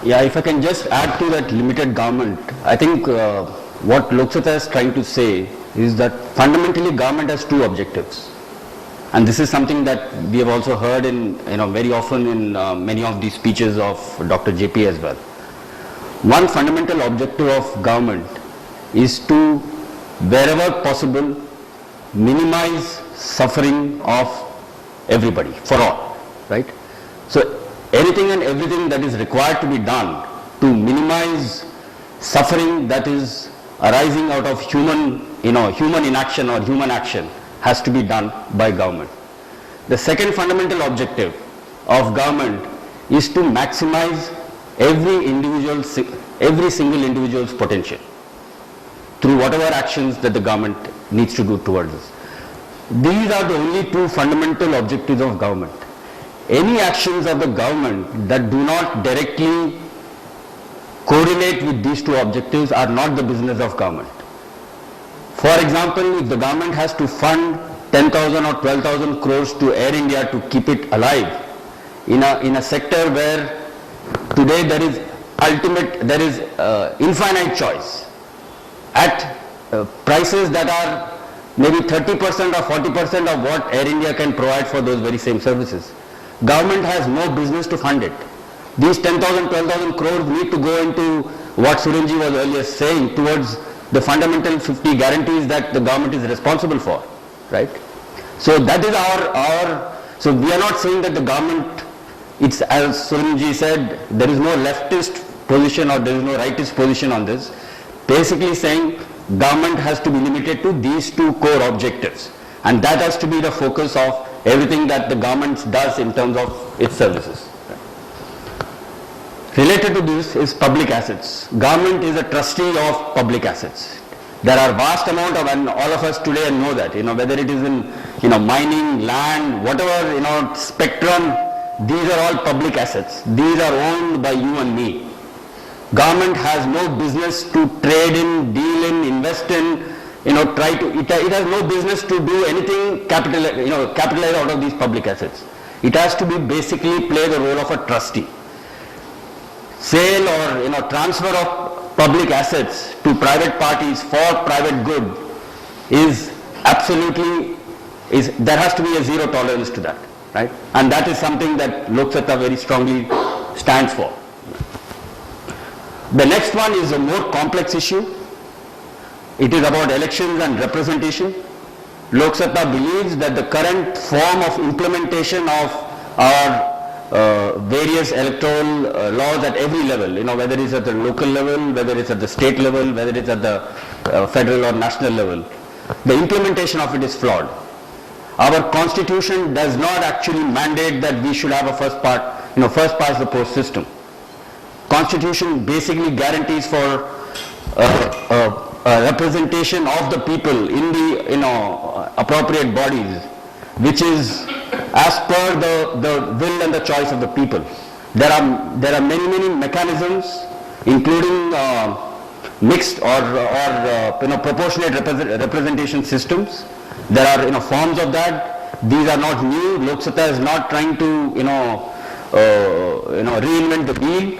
Yeah, if I can just add to that limited government, I think what Lok Sabha is trying to say is that fundamentally government has two objectives. And this is something that we have also heard in, very often in many of these speeches of Dr. JP as well. One fundamental objective of government is to, wherever possible, minimize suffering of everybody, for all, right? So anything and everything that is required to be done to minimize suffering that is arising out of human inaction or human action has to be done by government. The second fundamental objective of government is to maximize every single individual's potential through whatever actions that the government needs to do towards this. These are the only two fundamental objectives of government. Any actions of the government that do not directly correlate with these two objectives are not the business of government. For example, if the government has to fund 10,000 or 12,000 crores to Air India to keep it alive in a sector where today there is infinite choice at prices that are maybe 30% or 40% of what Air India can provide for those very same services, government has no business to fund it. These 10,000, 12,000 crores need to go into what Surenji was earlier saying, towards the fundamental 50 guarantees that the government is responsible for, right? So that is so we are not saying that the government, it's as Surenji said, there is no leftist position or there is no rightist position on this. Basically saying government has to be limited to these two core objectives, and that has to be the focus of everything that the government does in terms of its services. Related to this is public assets. Government is a trustee of public assets. There are vast amount of, and all of us today know that, whether it is in, mining, land, whatever, spectrum, these are all public assets. These are owned by you and me. Government has no business to trade in, deal in, invest in, it has no business to do anything capitalize out of these public assets. It has to be basically play the role of a trustee. Sale or transfer of public assets to private parties for private good is absolutely, there has to be a zero tolerance to that, right? And that is something that Lok Sabha very strongly stands for. The next one is a more complex issue. It is about elections and representation. Lok Sabha believes that the current form of implementation of our various electoral laws at every level, whether it's at the local level, whether it's at the state level, whether it's at the federal or national level, the implementation of it is flawed. Our constitution does not actually mandate that we should have a first past the post system. Constitution basically guarantees for representation of the people in the appropriate bodies, which is as per the will and the choice of the people. There are many mechanisms, including mixed or proportionate representation systems. There are forms of that. These are not new. Lok Sabha is not trying to reinvent the wheel.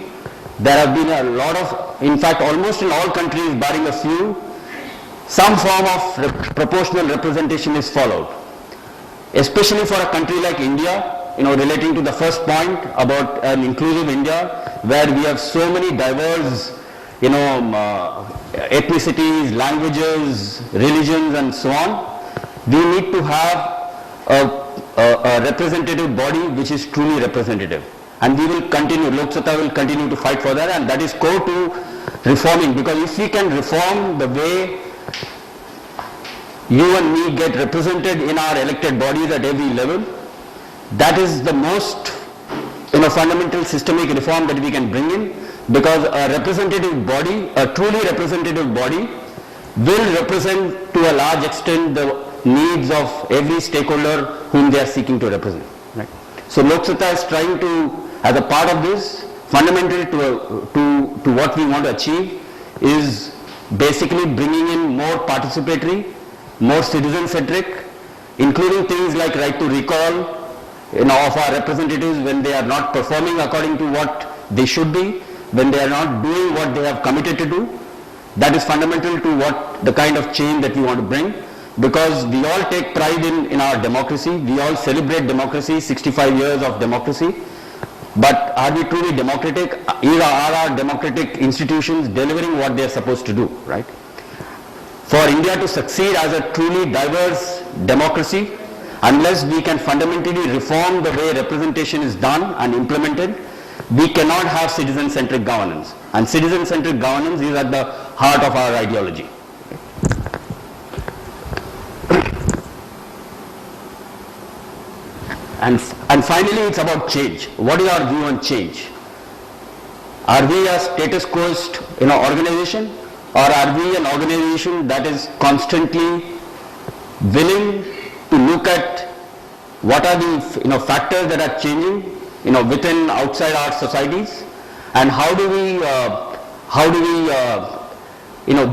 There have been a lot of, in fact, almost in all countries, barring a few, some form of proportional representation is followed. Especially for a country like India, relating to the first point about an inclusive India, where we have so many diverse, ethnicities, languages, religions, and so on. We need to have a representative body which is truly representative. And we will continue, Lok Sabha will continue to fight for that, and that is core to reforming, because if we can reform the way you and me get represented in our elected bodies at every level, that is the most fundamental systemic reform that we can bring in, because a representative body, a truly representative body, will represent to a large extent the needs of every stakeholder whom they are seeking to represent. Right? So Lok Sabha is trying to, as a part of this, fundamentally to what we want to achieve is basically bringing in more participatory, more citizen-centric, including things like right to recall of our representatives when they are not performing according to what they should be, when they are not doing what they have committed to do. That is fundamental to what the kind of change that we want to bring, because we all take pride in our democracy. We all celebrate democracy, 65 years of democracy. But are we truly democratic? Are our democratic institutions delivering what they are supposed to do, right? For India to succeed as a truly diverse democracy, unless we can fundamentally reform the way representation is done and implemented, we cannot have citizen-centric governance. And citizen-centric governance is at the heart of our ideology. And finally, it's about change. What is our view on change? Are we a status quoist organization, or are we an organization that is constantly willing to look at what are the factors that are changing within outside our societies, and how do we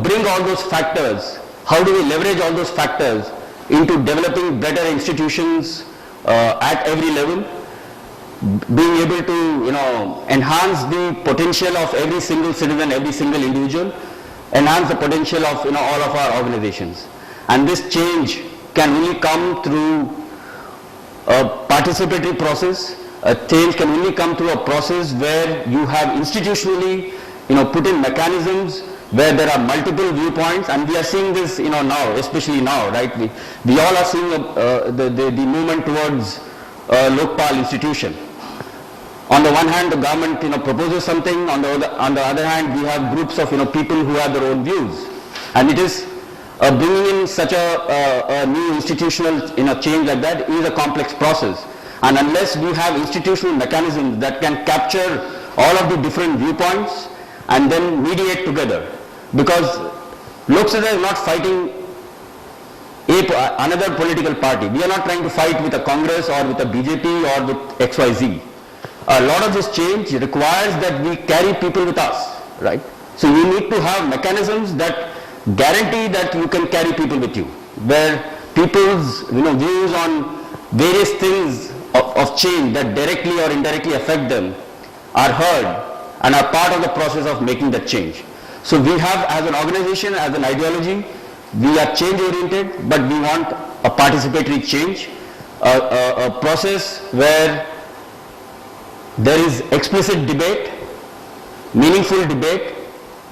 bring all those factors, how do we leverage all those factors into developing better institutions at every level, being able to enhance the potential of every single citizen, every single individual, enhance the potential of all of our organizations. And this change can only come through a participatory process. A change can only come through a process where you have institutionally put in mechanisms where there are multiple viewpoints, and we are seeing this now, especially now, right? We all are seeing the movement towards Lokpal institution. On the one hand, the government proposes something. On the other hand, we have groups of people who have their own views, and it is bringing in such a new institutional change like that is a complex process. And unless we have institutional mechanisms that can capture all of the different viewpoints and then mediate together, because Lok Sabha is not fighting another political party. We are not trying to fight with a Congress or with a BJP or with XYZ. A lot of this change requires that we carry people with us, right? So you need to have mechanisms that guarantee that you can carry people with you, where people's views on various things of change that directly or indirectly affect them are heard and are part of the process of making that change. So we have, as an organization, as an ideology, we are change oriented, but we want a participatory change, a process where there is explicit debate, meaningful debate,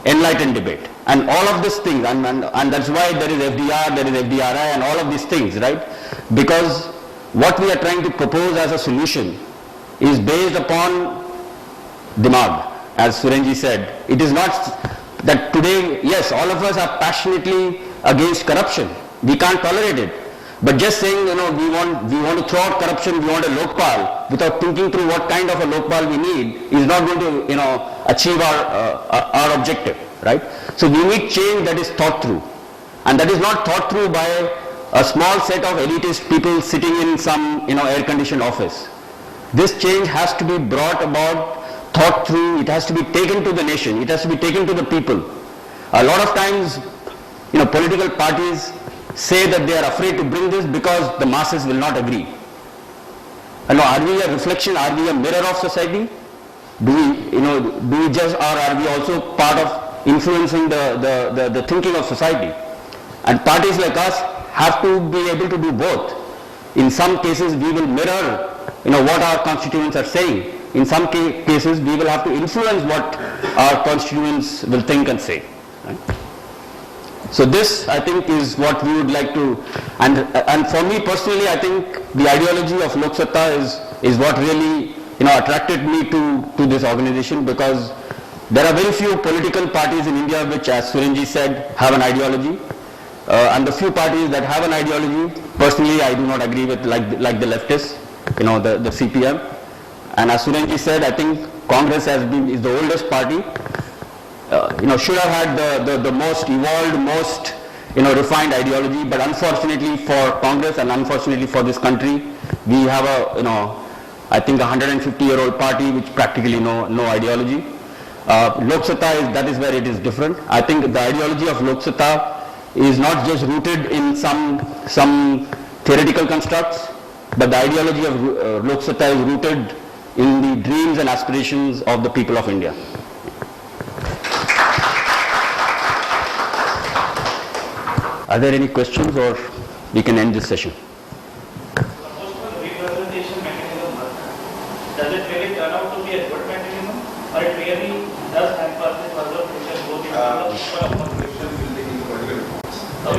enlightened debate, and all of these things, and that's why there is FDR, there is FDRI, and all of these things, right? Because what we are trying to propose as a solution is based upon Dimag, as Surenji said. It is not that today, yes, all of us are passionately against corruption. We can't tolerate it. But just saying, we want to throw out corruption, we want a Lokpal, without thinking through what kind of a Lokpal we need, is not going to, achieve our objective, right? So we need change that is thought through. And that is not thought through by a small set of elitist people sitting in some, air-conditioned office. This change has to be brought about, thought through, it has to be taken to the nation, it has to be taken to the people. A lot of times, political parties say that they are afraid to bring this because the masses will not agree. Are we a reflection, are we a mirror of society? Do we just, or are we also part of influencing the thinking of society? And parties like us have to be able to do both. In some cases, we will mirror, what our constituents are saying. In some cases, we will have to influence what our constituents will think and say. Right? So this, I think, is what we would like to, and for me personally, I think the ideology of Lok Sabha is what really, attracted me to this organization, because there are very few political parties in India which, as Surenji said, have an ideology. And the few parties that have an ideology, personally, I do not agree with, like the leftists, the CPM. And as Surenji said, I think Congress is the oldest party. Should have had the most evolved, most refined ideology, but unfortunately for Congress and unfortunately for this country, we have I think 150-year-old party which practically no ideology. Lok Sabha that is where it is different. I think the ideology of Lok Sabha is not just rooted in some theoretical constructs, but the ideology of Lok Sabha is rooted in the dreams and aspirations of the people of India. Are there any questions, or we can end this session? Suppose the representation mechanism works, does it really turn out to be a good mechanism, or it really does hamper the further future both in terms of Question building in political reforms.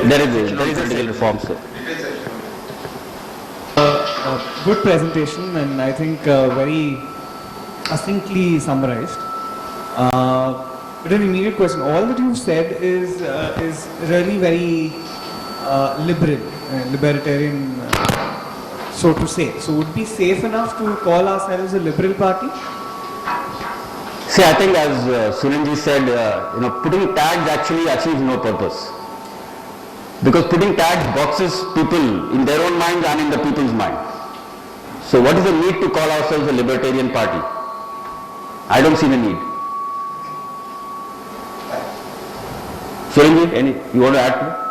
There is political reform, sir. Details section. Good presentation, and I think very succinctly summarized. But an immediate question: all that you've said is really very liberal, libertarian, so to say. So, would it be safe enough to call ourselves a liberal party? See, I think as Surenji said, putting tags actually achieves no purpose. Because putting tags boxes people in their own minds and in the people's mind. So what is the need to call ourselves a libertarian party? I don't see the need. Surenji, you want to add to it?